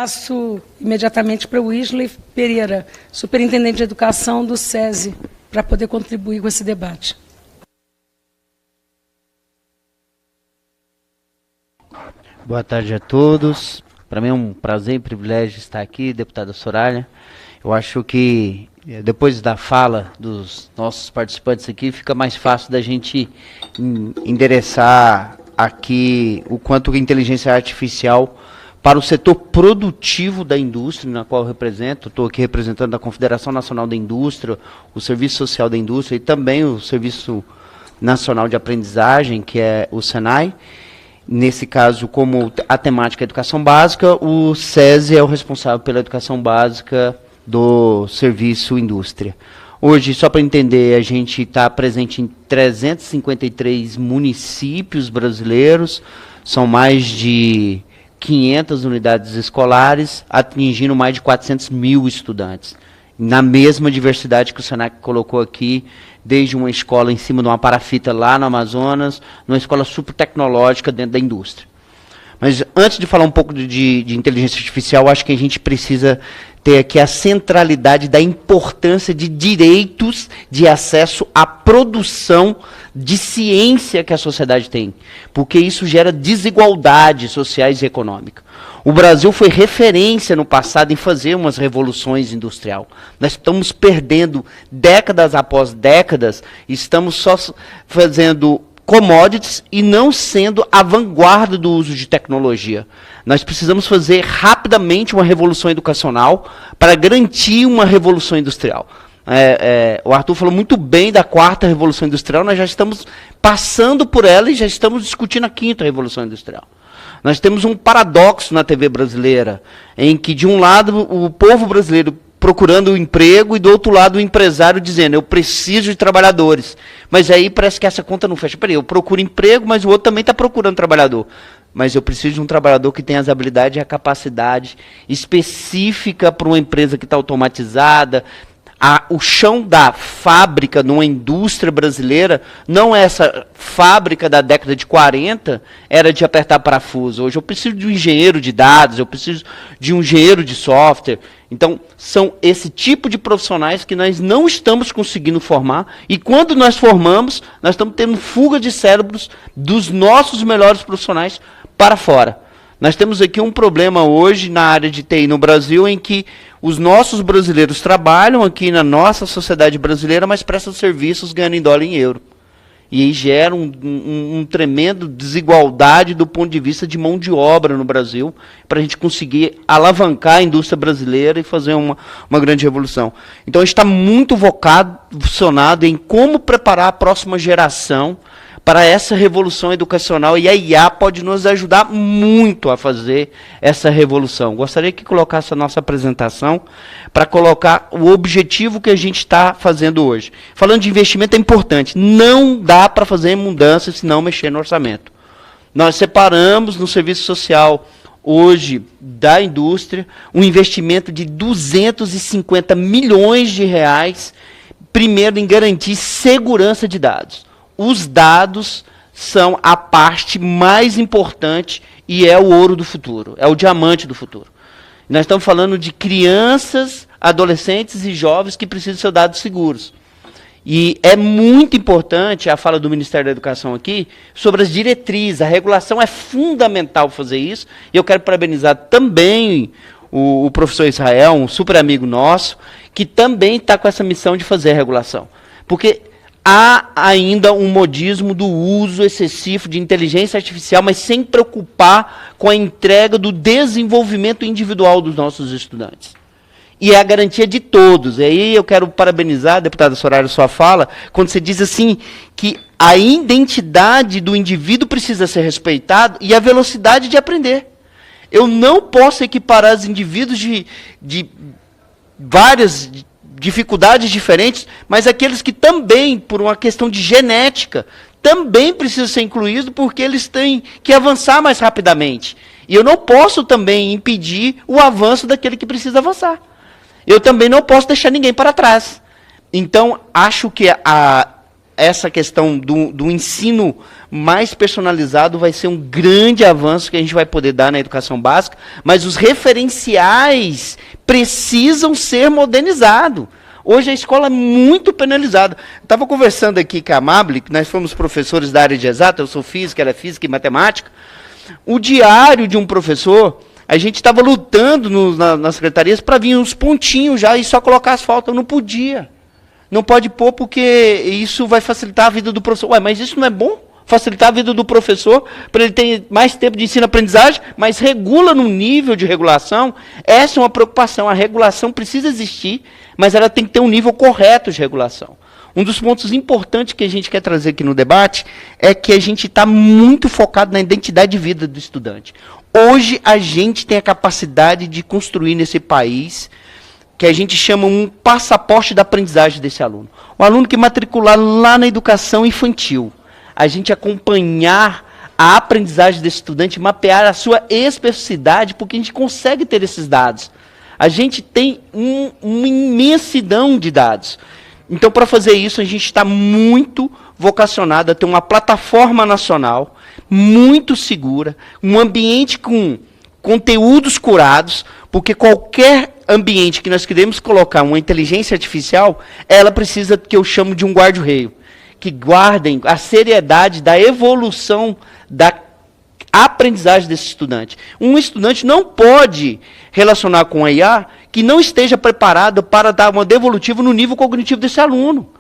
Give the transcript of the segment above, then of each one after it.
Passo imediatamente para o Wesley Pereira, superintendente de educação do SESI, para poder contribuir com esse debate. Boa tarde a todos. Para mim é um prazer e privilégio estar aqui, deputada Soraya. Eu acho que depois da fala dos nossos participantes aqui, fica mais fácil da gente endereçar aqui o quanto a inteligência artificial para o setor produtivo da indústria, na qual eu represento. Estou aqui representando a Confederação Nacional da Indústria, o Serviço Social da Indústria e também o Serviço Nacional de Aprendizagem, que é o SENAI. Nesse caso, como a temática é educação básica, o SESI é o responsável pela educação básica do Serviço Indústria. Hoje, só para entender, a gente está presente em 353 municípios brasileiros, são mais de 500 unidades escolares, atingindo mais de 400 mil estudantes. Na mesma diversidade que o Senac colocou aqui, desde uma escola em cima de uma parafita lá no Amazonas, numa escola super tecnológica dentro da indústria. Mas antes de falar um pouco de inteligência artificial, acho que a gente precisa ter aqui a centralidade da importância de direitos de acesso à produção de ciência que a sociedade tem, porque isso gera desigualdades sociais e econômicas. O Brasil foi referência no passado em fazer umas revoluções industriais. Nós estamos perdendo décadas após décadas, estamos só fazendo commodities e não sendo a vanguarda do uso de tecnologia. Nós precisamos fazer rapidamente uma revolução educacional para garantir uma revolução industrial. O Arthur falou muito bem da 4ª Revolução Industrial, nós já estamos passando por ela e já estamos discutindo a 5ª Revolução Industrial. Nós temos um paradoxo na TV brasileira, em que, de um lado, o povo brasileiro procurando emprego e, do outro lado, o empresário dizendo, eu preciso de trabalhadores. Mas aí parece que essa conta não fecha. Peraí, eu procuro emprego, mas o outro também está procurando trabalhador. Mas eu preciso de um trabalhador que tenha as habilidades e a capacidade específica para uma empresa que está automatizada. O chão da fábrica numa indústria brasileira, não é essa fábrica da década de 40, era de apertar parafuso. Hoje eu preciso de um engenheiro de dados, eu preciso de um engenheiro de software. Então, são esse tipo de profissionais que nós não estamos conseguindo formar, e quando nós formamos, nós estamos tendo fuga de cérebros dos nossos melhores profissionais para fora. Nós temos aqui um problema hoje na área de TI no Brasil, em que os nossos brasileiros trabalham aqui na nossa sociedade brasileira, mas prestam serviços ganhando em dólar e em euro. E aí gera um tremendo desigualdade do ponto de vista de mão de obra no Brasil, para a gente conseguir alavancar a indústria brasileira e fazer uma grande revolução. Então a gente está muito vocacionado em como preparar a próxima geração para essa revolução educacional, e a IA pode nos ajudar muito a fazer essa revolução. Gostaria que colocasse a nossa apresentação para colocar o objetivo que a gente está fazendo hoje. Falando de investimento, é importante. Não dá para fazer mudança se não mexer no orçamento. Nós separamos no serviço social hoje da indústria um investimento de 250 milhões de reais, primeiro em garantir segurança de dados. Os dados são a parte mais importante e é o ouro do futuro, é o diamante do futuro. Nós estamos falando de crianças, adolescentes e jovens que precisam de seus dados seguros. E é muito importante a fala do Ministério da Educação aqui sobre as diretrizes. A regulação é fundamental fazer isso. E eu quero parabenizar também o professor Israel, um super amigo nosso, que também está com essa missão de fazer a regulação. Porque há ainda um modismo do uso excessivo de inteligência artificial, mas sem preocupar com a entrega do desenvolvimento individual dos nossos estudantes. E é a garantia de todos. E aí eu quero parabenizar, deputada Soraya, sua fala, quando você diz assim, que a identidade do indivíduo precisa ser respeitada e a velocidade de aprender. Eu não posso equiparar os indivíduos de várias dificuldades diferentes, mas aqueles que também, por uma questão de genética, também precisam ser incluídos porque eles têm que avançar mais rapidamente. E eu não posso também impedir o avanço daquele que precisa avançar. Eu também não posso deixar ninguém para trás. Então, acho que essa questão do ensino mais personalizado vai ser um grande avanço que a gente vai poder dar na educação básica, mas os referenciais precisam ser modernizados. Hoje a escola é muito penalizada. Estava conversando aqui com a Amable, que nós fomos professores da área de exata, eu sou física, ela é física e matemática. O diário de um professor, a gente estava lutando nas secretarias para vir uns pontinhos já e só colocar as faltas. Eu não podia. Não pode pôr porque isso vai facilitar a vida do professor. Ué, mas isso não é bom? Facilitar a vida do professor para ele ter mais tempo de ensino-aprendizagem, mas regula no nível de regulação. Essa é uma preocupação. A regulação precisa existir, mas ela tem que ter um nível correto de regulação. Um dos pontos importantes que a gente quer trazer aqui no debate é que a gente está muito focado na identidade de vida do estudante. Hoje a gente tem a capacidade de construir nesse país que a gente chama um passaporte da aprendizagem desse aluno. O aluno que matricular lá na educação infantil, a gente acompanhar a aprendizagem desse estudante, mapear a sua especificidade, porque a gente consegue ter esses dados. A gente tem uma imensidão de dados. Então, para fazer isso, a gente está muito vocacionado a ter uma plataforma nacional muito segura, um ambiente com conteúdos curados, porque qualquer ambiente que nós queremos colocar uma inteligência artificial, ela precisa que eu chamo de um guarda-reio, que guardem a seriedade da evolução da aprendizagem desse estudante. Um estudante não pode relacionar com a IA que não esteja preparado para dar uma devolutiva no nível cognitivo desse aluno.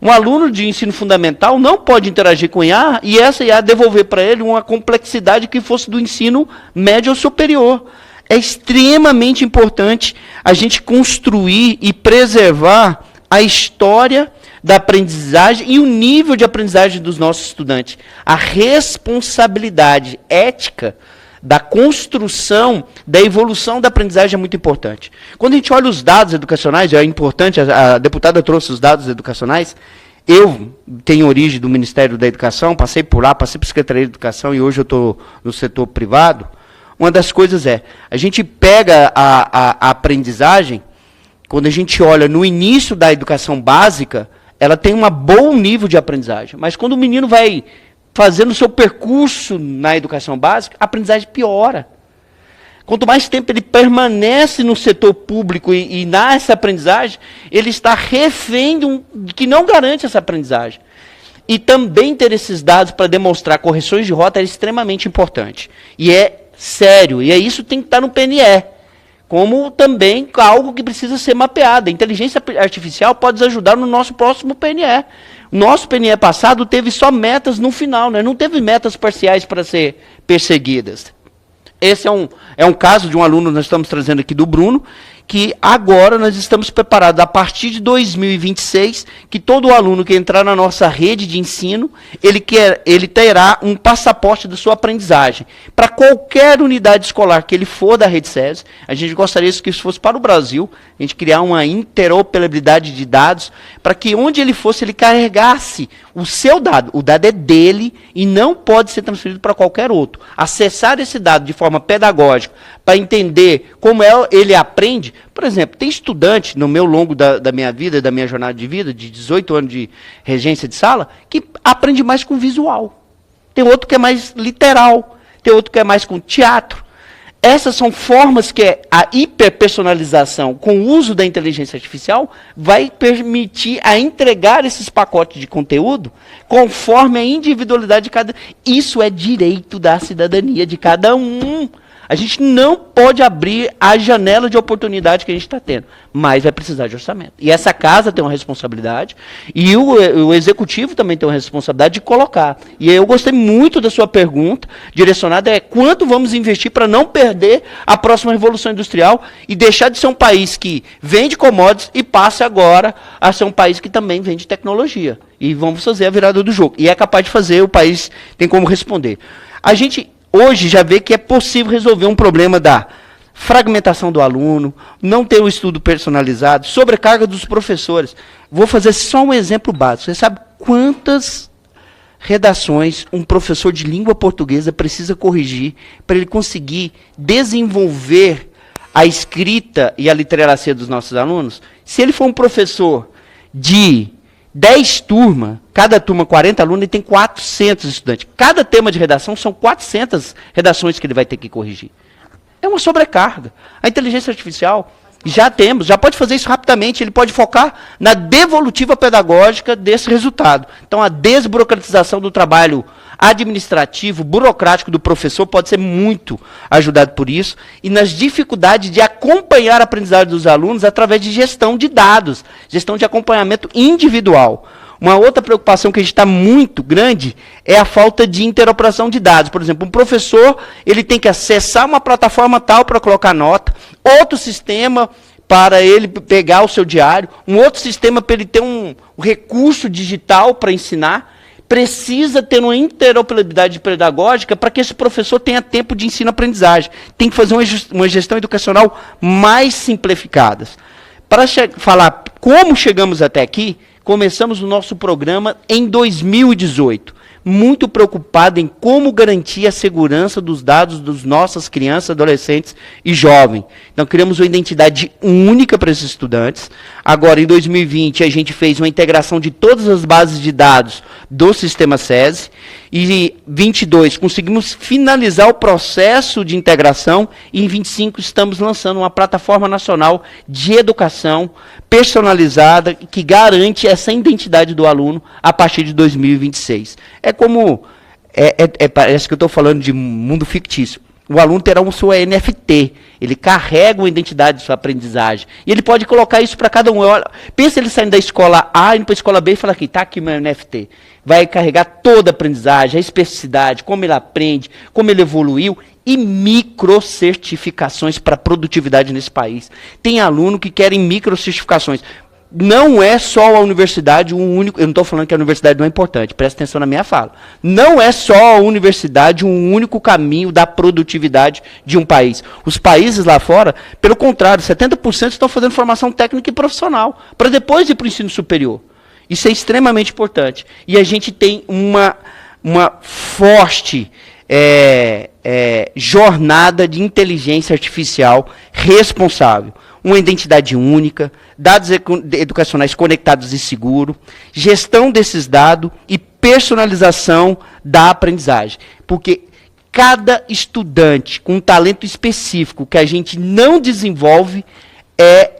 Um aluno de ensino fundamental não pode interagir com a IA e essa IA devolver para ele uma complexidade que fosse do ensino médio ou superior. É extremamente importante a gente construir e preservar a história da aprendizagem e o nível de aprendizagem dos nossos estudantes. A responsabilidade ética da construção, da evolução da aprendizagem é muito importante. Quando a gente olha os dados educacionais, é importante, a deputada trouxe os dados educacionais, eu tenho origem do Ministério da Educação, passei por lá, passei por Secretaria de Educação e hoje eu estou no setor privado. Uma das coisas é, a gente pega a aprendizagem, quando a gente olha no início da educação básica, ela tem um bom nível de aprendizagem, mas quando o menino vai fazendo o seu percurso na educação básica, a aprendizagem piora. Quanto mais tempo ele permanece no setor público e nessa aprendizagem, ele está refém que não garante essa aprendizagem. E também ter esses dados para demonstrar correções de rota é extremamente importante. E é sério, e isso tem que estar no PNE. Como também algo que precisa ser mapeado. A inteligência artificial pode nos ajudar no nosso próximo PNE. O nosso PNE passado teve só metas no final, né? Não teve metas parciais para ser perseguidas. Esse é um caso de um aluno que nós estamos trazendo aqui do Bruno, que agora nós estamos preparados, a partir de 2026, que todo aluno que entrar na nossa rede de ensino, ele terá um passaporte da sua aprendizagem. Para qualquer unidade escolar que ele for da rede SESI, a gente gostaria que isso fosse para o Brasil, a gente criar uma interoperabilidade de dados, para que onde ele fosse, ele carregasse o seu dado. O dado é dele e não pode ser transferido para qualquer outro. Acessar esse dado de forma pedagógica, para entender como ele aprende. Por exemplo, tem estudante, no meu longo da minha vida, da minha jornada de vida, de 18 anos de regência de sala, que aprende mais com visual. Tem outro que é mais literal, tem outro que é mais com teatro. Essas são formas que a hiperpersonalização, com o uso da inteligência artificial, vai permitir a entregar esses pacotes de conteúdo conforme a individualidade de cada. Isso é direito da cidadania de cada um. A gente não pode abrir a janela de oportunidade que a gente está tendo, mas vai precisar de orçamento. E essa casa tem uma responsabilidade, e o executivo também tem uma responsabilidade de colocar. E eu gostei muito da sua pergunta, direcionada quanto vamos investir para não perder a próxima revolução industrial e deixar de ser um país que vende commodities e passe agora a ser um país que também vende tecnologia. E vamos fazer a virada do jogo. E é capaz de fazer, o país tem como responder. A gente hoje já vê que é possível resolver um problema da fragmentação do aluno, não ter um estudo personalizado, sobrecarga dos professores. Vou fazer só um exemplo básico. Você sabe quantas redações um professor de língua portuguesa precisa corrigir para ele conseguir desenvolver a escrita e a literacia dos nossos alunos? Se ele for um professor de 10 turmas, cada turma 40 alunos, e tem 400 estudantes. Cada tema de redação são 400 redações que ele vai ter que corrigir. É uma sobrecarga. A inteligência artificial, já pode fazer isso rapidamente, ele pode focar na devolutiva pedagógica desse resultado. Então, a desburocratização do trabalho administrativo, burocrático do professor pode ser muito ajudado por isso, e nas dificuldades de acompanhar a aprendizagem dos alunos através de gestão de dados, gestão de acompanhamento individual. Uma outra preocupação que a gente está muito grande é a falta de interoperação de dados. Por exemplo, um professor ele tem que acessar uma plataforma tal para colocar nota, outro sistema para ele pegar o seu diário, um outro sistema para ele ter um recurso digital para ensinar. Precisa ter uma interoperabilidade pedagógica para que esse professor tenha tempo de ensino-aprendizagem. Tem que fazer uma gestão educacional mais simplificada. Para falar como chegamos até aqui, começamos o nosso programa em 2018, muito preocupado em como garantir a segurança dos dados dos nossas crianças, adolescentes e jovens. Então, criamos uma identidade única para esses estudantes. Agora, em 2020, a gente fez uma integração de todas as bases de dados do sistema SESI. E em 22, conseguimos finalizar o processo de integração. E em 25, estamos lançando uma plataforma nacional de educação personalizada que garante essa identidade do aluno a partir de 2026. Parece que eu estou falando de mundo fictício. O aluno terá um seu NFT, ele carrega uma identidade de sua aprendizagem. E ele pode colocar isso para cada um. Pensa ele saindo da escola A, indo para a escola B e fala aqui, está aqui meu NFT. Vai carregar toda a aprendizagem, a especificidade, como ele aprende, como ele evoluiu, e microcertificações para produtividade nesse país. Tem aluno que querem microcertificações. Não é só a universidade um único... Eu não estou falando que a universidade não é importante, presta atenção na minha fala. Não é só a universidade um único caminho da produtividade de um país. Os países lá fora, pelo contrário, 70% estão fazendo formação técnica e profissional, para depois ir para o ensino superior. Isso é extremamente importante. E a gente tem uma forte jornada de inteligência artificial responsável. Uma identidade única, dados educacionais conectados e seguros, gestão desses dados e personalização da aprendizagem. Porque cada estudante com um talento específico que a gente não desenvolve é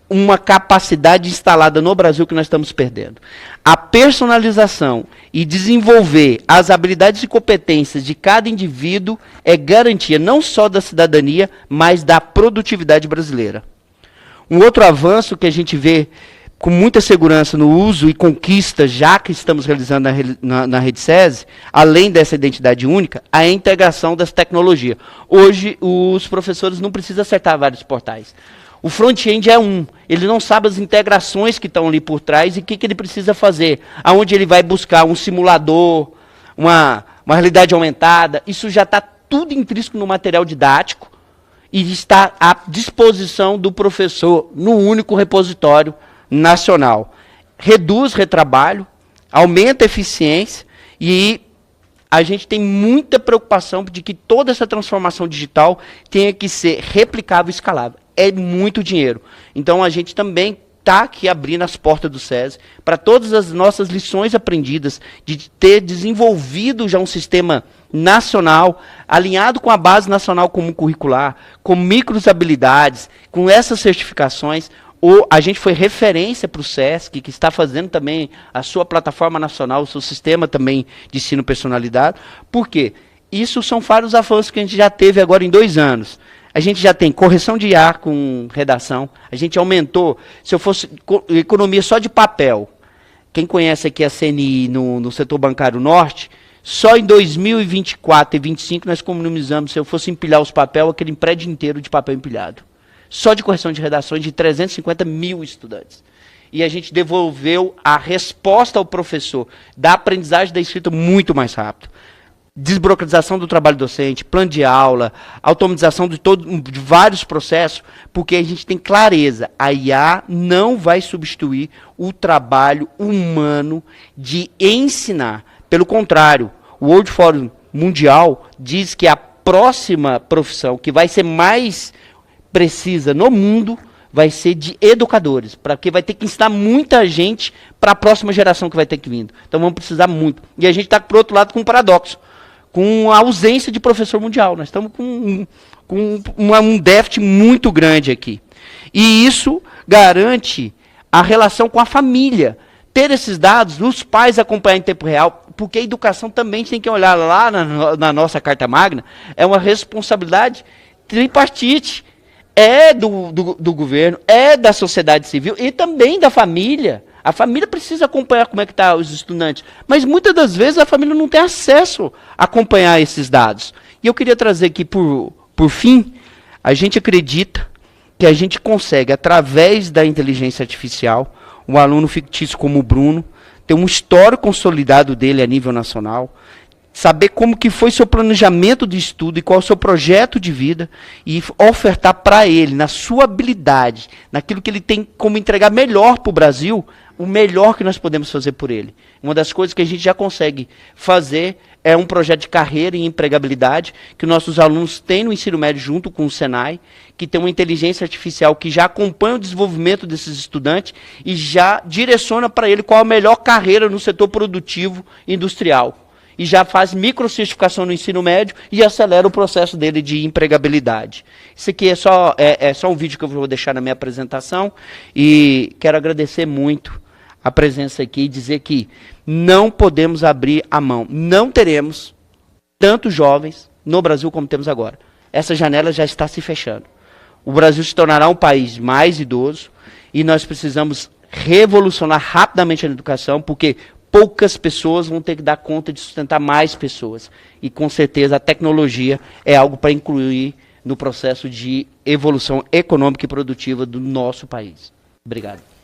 uma capacidade instalada no Brasil que nós estamos perdendo. A personalização e desenvolver as habilidades e competências de cada indivíduo é garantia não só da cidadania, mas da produtividade brasileira. Um outro avanço que a gente vê com muita segurança no uso e conquista, já que estamos realizando na Rede SESI, além dessa identidade única, a integração das tecnologias. Hoje, os professores não precisam acertar vários portais. O front-end é ele não sabe as integrações que estão ali por trás e o que ele precisa fazer. Aonde ele vai buscar um simulador, uma realidade aumentada, isso já está tudo intrínseco no material didático, e está à disposição do professor no único repositório nacional. Reduz retrabalho, aumenta a eficiência e a gente tem muita preocupação de que toda essa transformação digital tenha que ser replicável e escalável. É muito dinheiro. Então a gente também está aqui abrindo as portas do SESI para todas as nossas lições aprendidas, de ter desenvolvido já um sistema nacional, alinhado com a base nacional comum curricular, com microhabilidades, com essas certificações. A gente foi referência para o SESC, que está fazendo também a sua plataforma nacional, o seu sistema também de ensino personalizado. Por quê? Isso são vários avanços que a gente já teve agora em 2 anos. A gente já tem correção de IA com redação, a gente aumentou, se eu fosse economia só de papel, quem conhece aqui a CNI no setor bancário norte, só em 2024 e 2025 nós economizamos, se eu fosse empilhar os papéis, aquele prédio inteiro de papel empilhado. Só de correção de redações de 350 mil estudantes. E a gente devolveu a resposta ao professor da aprendizagem da escrita muito mais rápido. Desburocratização do trabalho docente, plano de aula, automatização de vários processos, porque a gente tem clareza, a IA não vai substituir o trabalho humano de ensinar. Pelo contrário, o World Forum Mundial diz que a próxima profissão que vai ser mais precisa no mundo vai ser de educadores, porque vai ter que ensinar muita gente para a próxima geração que vai ter que vir. Então vamos precisar muito. E a gente está, por outro lado, com um paradoxo, com a ausência de professor mundial. Nós estamos com um déficit muito grande aqui. E isso garante a relação com a família. Ter esses dados, os pais acompanhar em tempo real, porque a educação também tem que olhar lá na nossa Carta Magna, é uma responsabilidade tripartite. É do governo, é da sociedade civil e também da família. A família precisa acompanhar como é que estão os estudantes. Mas muitas das vezes a família não tem acesso a acompanhar esses dados. E eu queria trazer aqui, por fim, a gente acredita que a gente consegue, através da inteligência artificial, um aluno fictício como o Bruno, ter um histórico consolidado dele a nível nacional, saber como que foi seu planejamento de estudo e qual é o seu projeto de vida e ofertar para ele, na sua habilidade, naquilo que ele tem como entregar melhor para o Brasil, o melhor que nós podemos fazer por ele. Uma das coisas que a gente já consegue fazer é um projeto de carreira e empregabilidade que nossos alunos têm no ensino médio junto com o Senai, que tem uma inteligência artificial que já acompanha o desenvolvimento desses estudantes e já direciona para ele qual a melhor carreira no setor produtivo industrial. E já faz microcertificação no ensino médio e acelera o processo dele de empregabilidade. Isso aqui é só um vídeo que eu vou deixar na minha apresentação e quero agradecer muito a presença aqui e dizer que não podemos abrir a mão. Não teremos tantos jovens no Brasil como temos agora. Essa janela já está se fechando. O Brasil se tornará um país mais idoso e nós precisamos revolucionar rapidamente a educação, porque poucas pessoas vão ter que dar conta de sustentar mais pessoas. E com certeza a tecnologia é algo para incluir no processo de evolução econômica e produtiva do nosso país. Obrigado.